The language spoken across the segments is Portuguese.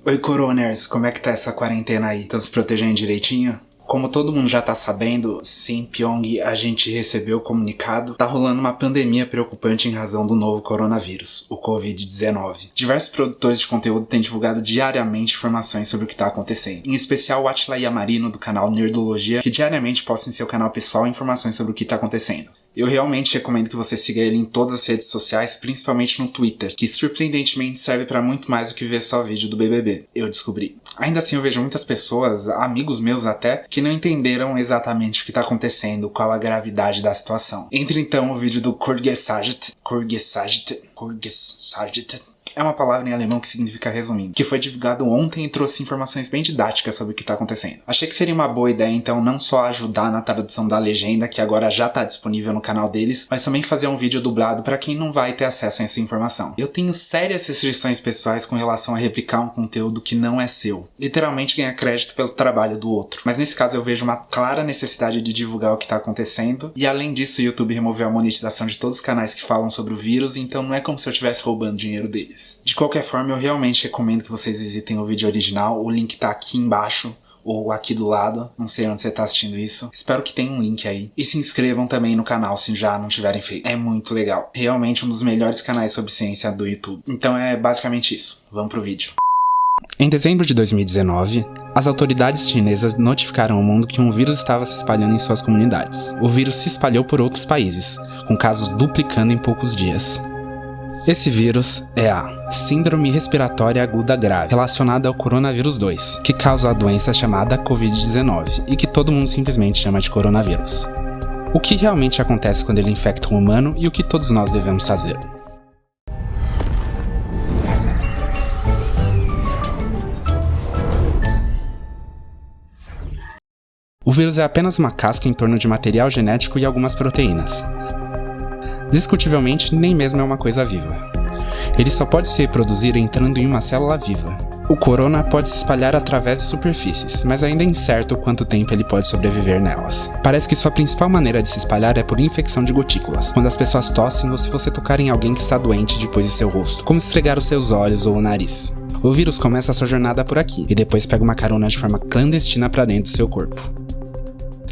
Oi, coroners, como é que tá essa quarentena aí? Tão se protegendo direitinho? Como todo mundo já tá sabendo, sim, Pyong, a gente recebeu o comunicado, tá rolando uma pandemia preocupante em razão do novo coronavírus, o Covid-19. Diversos produtores de conteúdo têm divulgado diariamente informações sobre o que tá acontecendo. Em especial o Atila Yamarino, do canal Nerdologia, que diariamente posta em seu canal pessoal informações sobre o que tá acontecendo. Eu realmente recomendo que você siga ele em todas as redes sociais, principalmente no Twitter, que surpreendentemente serve pra muito mais do que ver só vídeo do BBB, eu descobri. Ainda assim eu vejo muitas pessoas, amigos meus até, que não entenderam exatamente o que tá acontecendo, qual a gravidade da situação. Entre então o vídeo do Kurgesagit, é uma palavra em alemão que significa resumindo, que foi divulgado ontem e trouxe informações bem didáticas sobre o que tá acontecendo. Achei que seria uma boa ideia então não só ajudar na tradução da legenda, que agora já tá disponível no canal deles, mas também fazer um vídeo dublado pra quem não vai ter acesso a essa informação. Eu tenho sérias restrições pessoais com relação a replicar um conteúdo que não é seu. Literalmente ganhar crédito pelo trabalho do outro. Mas nesse caso eu vejo uma clara necessidade de divulgar o que tá acontecendo, e além disso o YouTube removeu a monetização de todos os canais que falam sobre o vírus, então não é como se eu estivesse roubando dinheiro deles. De qualquer forma, eu realmente recomendo que vocês visitem o vídeo original, o link tá aqui embaixo, ou aqui do lado, não sei onde você tá assistindo isso. Espero que tenha um link aí. E se inscrevam também no canal se já não tiverem feito. É muito legal. Realmente um dos melhores canais sobre ciência do YouTube. Então é basicamente isso. Vamos pro vídeo. Em dezembro de 2019, as autoridades chinesas notificaram ao mundo que um vírus estava se espalhando em suas comunidades. O vírus se espalhou por outros países, com casos duplicando em poucos dias. Esse vírus é a Síndrome Respiratória Aguda Grave, relacionada ao coronavírus 2, que causa a doença chamada Covid-19 e que todo mundo simplesmente chama de coronavírus. O que realmente acontece quando ele infecta um humano e o que todos nós devemos fazer? O vírus é apenas uma casca em torno de material genético e algumas proteínas. Discutivelmente, nem mesmo é uma coisa viva. Ele só pode se reproduzir entrando em uma célula viva. O corona pode se espalhar através de superfícies, mas ainda é incerto quanto tempo ele pode sobreviver nelas. Parece que sua principal maneira de se espalhar é por infecção de gotículas, quando as pessoas tossem ou se você tocar em alguém que está doente depois de seu rosto, como esfregar os seus olhos ou o nariz. O vírus começa a sua jornada por aqui, e depois pega uma carona de forma clandestina para dentro do seu corpo.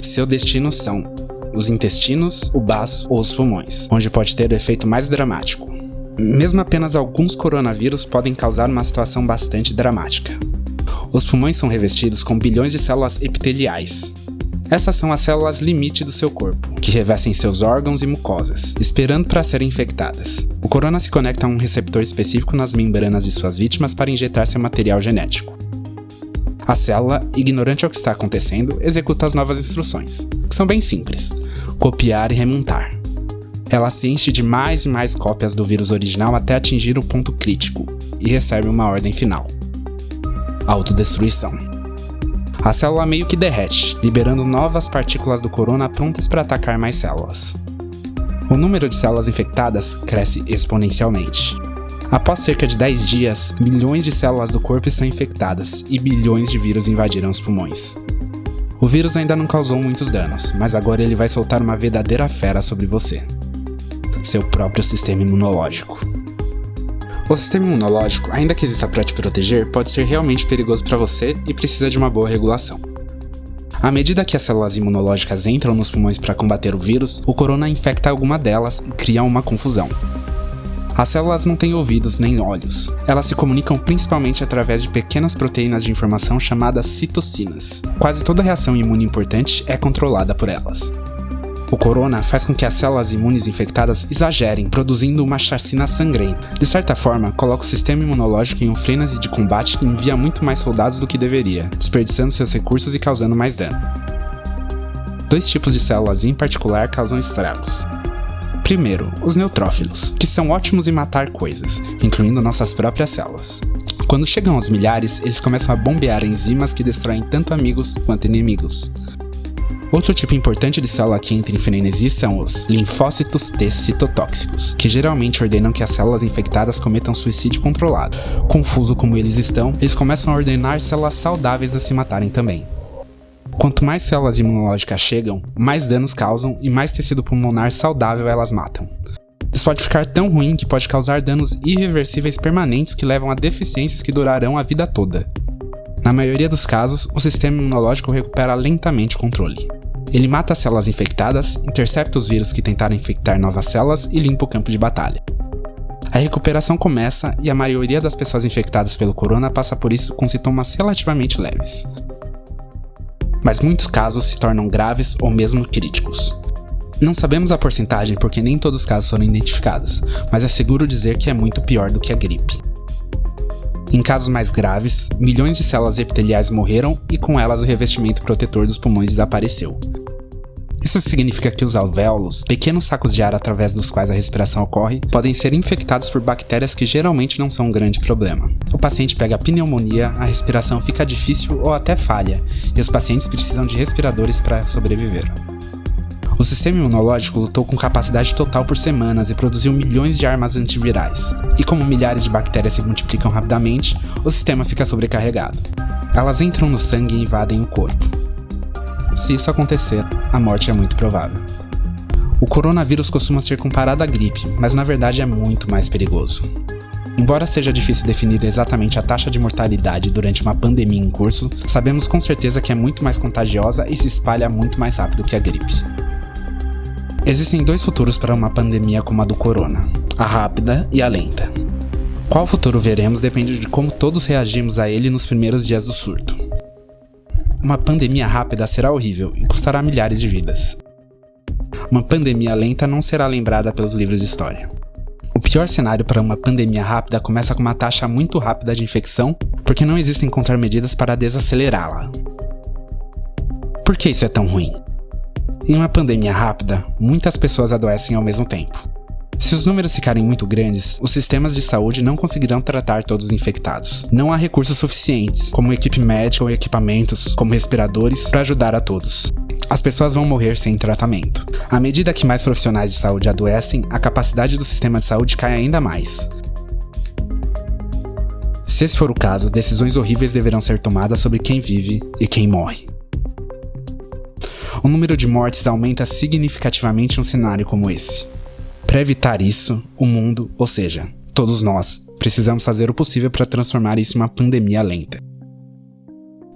Seu destino são os intestinos, o baço ou os pulmões, onde pode ter o efeito mais dramático. Mesmo apenas alguns coronavírus podem causar uma situação bastante dramática. Os pulmões são revestidos com bilhões de células epiteliais. Essas são as células limite do seu corpo, que revestem seus órgãos e mucosas, esperando para serem infectadas. O corona se conecta a um receptor específico nas membranas de suas vítimas para injetar seu material genético. A célula, ignorante ao que está acontecendo, executa as novas instruções, que são bem simples: copiar e remontar. Ela se enche de mais e mais cópias do vírus original até atingir o ponto crítico, e recebe uma ordem final: autodestruição. A célula meio que derrete, liberando novas partículas do corona prontas para atacar mais células. O número de células infectadas cresce exponencialmente. Após cerca de 10 dias, milhões de células do corpo estão infectadas e bilhões de vírus invadiram os pulmões. O vírus ainda não causou muitos danos, mas agora ele vai soltar uma verdadeira fera sobre você: seu próprio sistema imunológico. O sistema imunológico, ainda que exista para te proteger, pode ser realmente perigoso para você e precisa de uma boa regulação. À medida que as células imunológicas entram nos pulmões para combater o vírus, o corona infecta alguma delas e cria uma confusão. As células não têm ouvidos nem olhos. Elas se comunicam principalmente através de pequenas proteínas de informação chamadas citocinas. Quase toda reação imune importante é controlada por elas. O corona faz com que as células imunes infectadas exagerem, produzindo uma chacina sangrenta. De certa forma, coloca o sistema imunológico em um frenesi de combate e envia muito mais soldados do que deveria, desperdiçando seus recursos e causando mais dano. Dois tipos de células em particular causam estragos. Primeiro, os neutrófilos, que são ótimos em matar coisas, incluindo nossas próprias células. Quando chegam aos milhares, eles começam a bombear enzimas que destroem tanto amigos quanto inimigos. Outro tipo importante de célula que entra em frenesi são os linfócitos T citotóxicos, que geralmente ordenam que as células infectadas cometam suicídio controlado. Confuso como eles estão, eles começam a ordenar células saudáveis a se matarem também. Quanto mais células imunológicas chegam, mais danos causam e mais tecido pulmonar saudável elas matam. Isso pode ficar tão ruim que pode causar danos irreversíveis permanentes que levam a deficiências que durarão a vida toda. Na maioria dos casos, o sistema imunológico recupera lentamente o controle. Ele mata as células infectadas, intercepta os vírus que tentaram infectar novas células e limpa o campo de batalha. A recuperação começa e a maioria das pessoas infectadas pelo corona passa por isso com sintomas relativamente leves. Mas muitos casos se tornam graves ou mesmo críticos. Não sabemos a porcentagem porque nem todos os casos foram identificados, mas é seguro dizer que é muito pior do que a gripe. Em casos mais graves, milhões de células epiteliais morreram e com elas o revestimento protetor dos pulmões desapareceu. Isso significa que os alvéolos, pequenos sacos de ar através dos quais a respiração ocorre, podem ser infectados por bactérias que geralmente não são um grande problema. O paciente pega pneumonia, a respiração fica difícil ou até falha, e os pacientes precisam de respiradores para sobreviver. O sistema imunológico lutou com capacidade total por semanas e produziu milhões de armas antivirais. E como milhares de bactérias se multiplicam rapidamente, o sistema fica sobrecarregado. Elas entram no sangue e invadem o corpo. Se isso acontecer, a morte é muito provável. O coronavírus costuma ser comparado à gripe, mas na verdade é muito mais perigoso. Embora seja difícil definir exatamente a taxa de mortalidade durante uma pandemia em curso, sabemos com certeza que é muito mais contagiosa e se espalha muito mais rápido que a gripe. Existem dois futuros para uma pandemia como a do corona, a rápida e a lenta. Qual futuro veremos depende de como todos reagimos a ele nos primeiros dias do surto. Uma pandemia rápida será horrível e custará milhares de vidas. Uma pandemia lenta não será lembrada pelos livros de história. O pior cenário para uma pandemia rápida começa com uma taxa muito rápida de infecção, porque não existem contramedidas para desacelerá-la. Por que isso é tão ruim? Em uma pandemia rápida, muitas pessoas adoecem ao mesmo tempo. Se os números ficarem muito grandes, os sistemas de saúde não conseguirão tratar todos os infectados. Não há recursos suficientes, como equipe médica ou equipamentos, como respiradores, para ajudar a todos. As pessoas vão morrer sem tratamento. À medida que mais profissionais de saúde adoecem, a capacidade do sistema de saúde cai ainda mais. Se esse for o caso, decisões horríveis deverão ser tomadas sobre quem vive e quem morre. O número de mortes aumenta significativamente em um cenário como esse. Para evitar isso, o mundo, ou seja, todos nós, precisamos fazer o possível para transformar isso em uma pandemia lenta.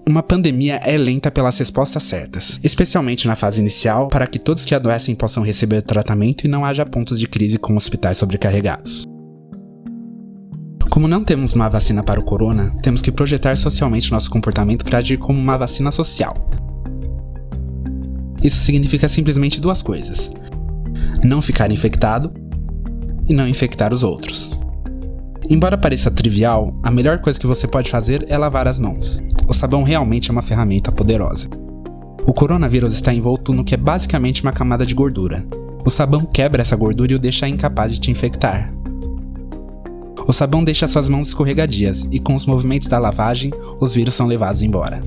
Uma pandemia é lenta pelas respostas certas, especialmente na fase inicial, para que todos que adoecem possam receber tratamento e não haja pontos de crise com hospitais sobrecarregados. Como não temos uma vacina para o corona, temos que projetar socialmente nosso comportamento para agir como uma vacina social. Isso significa simplesmente duas coisas: não ficar infectado e não infectar os outros. Embora pareça trivial, a melhor coisa que você pode fazer é lavar as mãos. O sabão realmente é uma ferramenta poderosa. O coronavírus está envolto no que é basicamente uma camada de gordura. O sabão quebra essa gordura e o deixa incapaz de te infectar. O sabão deixa suas mãos escorregadias e com os movimentos da lavagem, os vírus são levados embora.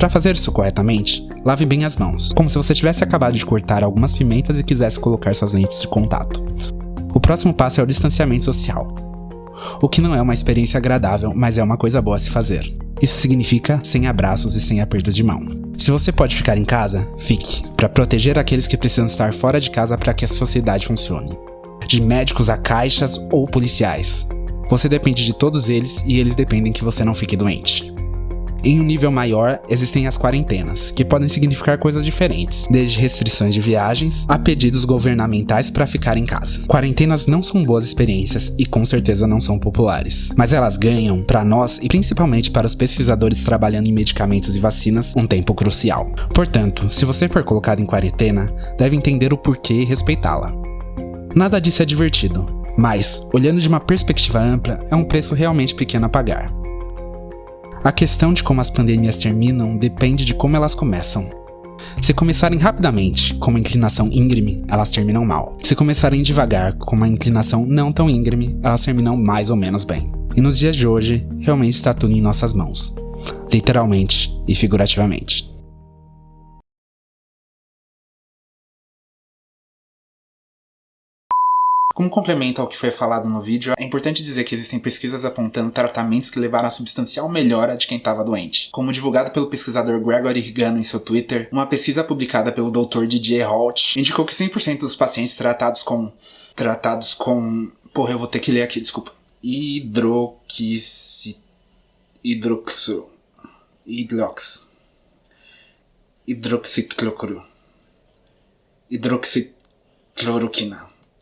Para fazer isso corretamente, lave bem as mãos, como se você tivesse acabado de cortar algumas pimentas e quisesse colocar suas lentes de contato. O próximo passo é o distanciamento social. O que não é uma experiência agradável, mas é uma coisa boa a se fazer. Isso significa sem abraços e sem apertos de mão. Se você pode ficar em casa, fique, para proteger aqueles que precisam estar fora de casa para que a sociedade funcione. De médicos a caixas ou policiais. Você depende de todos eles e eles dependem que você não fique doente. Em um nível maior, existem as quarentenas, que podem significar coisas diferentes, desde restrições de viagens a pedidos governamentais para ficar em casa. Quarentenas não são boas experiências e com certeza não são populares, mas elas ganham, para nós e principalmente para os pesquisadores trabalhando em medicamentos e vacinas, um tempo crucial. Portanto, se você for colocado em quarentena, deve entender o porquê e respeitá-la. Nada disso é divertido, mas, olhando de uma perspectiva ampla, é um preço realmente pequeno a pagar. A questão de como as pandemias terminam depende de como elas começam. Se começarem rapidamente, com uma inclinação íngreme, elas terminam mal. Se começarem devagar, com uma inclinação não tão íngreme, elas terminam mais ou menos bem. E nos dias de hoje, realmente está tudo em nossas mãos. Literalmente e figurativamente. Como complemento ao que foi falado no vídeo, é importante dizer que existem pesquisas apontando tratamentos que levaram a substancial melhora de quem estava doente. Como divulgado pelo pesquisador Gregory Higano em seu Twitter, uma pesquisa publicada pelo Dr. Didier Holt indicou que 100% dos pacientes tratados com... Porra, eu vou ter que ler aqui, desculpa.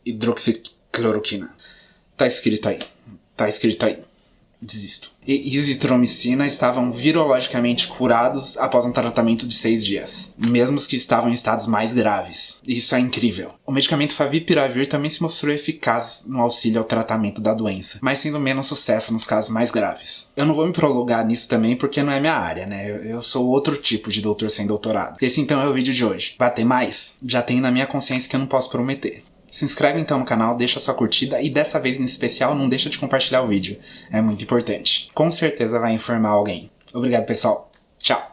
Hidroxicloroquina. Tá escrito aí. Desisto. E izitromicina estavam virologicamente curados após um tratamento de 6 dias, mesmo os que estavam em estados mais graves. Isso é incrível. O medicamento Favipiravir também se mostrou eficaz no auxílio ao tratamento da doença, mas sendo menos sucesso nos casos mais graves. Eu não vou me prolongar nisso também porque não é minha área, né? Eu sou outro tipo de doutor sem doutorado. Esse então é o vídeo de hoje. Vai ter mais? Já tenho na minha consciência que eu não posso prometer. Se inscreve então no canal, deixa sua curtida e dessa vez em especial não deixa de compartilhar o vídeo. É muito importante. Com certeza vai informar alguém. Obrigado, pessoal. Tchau.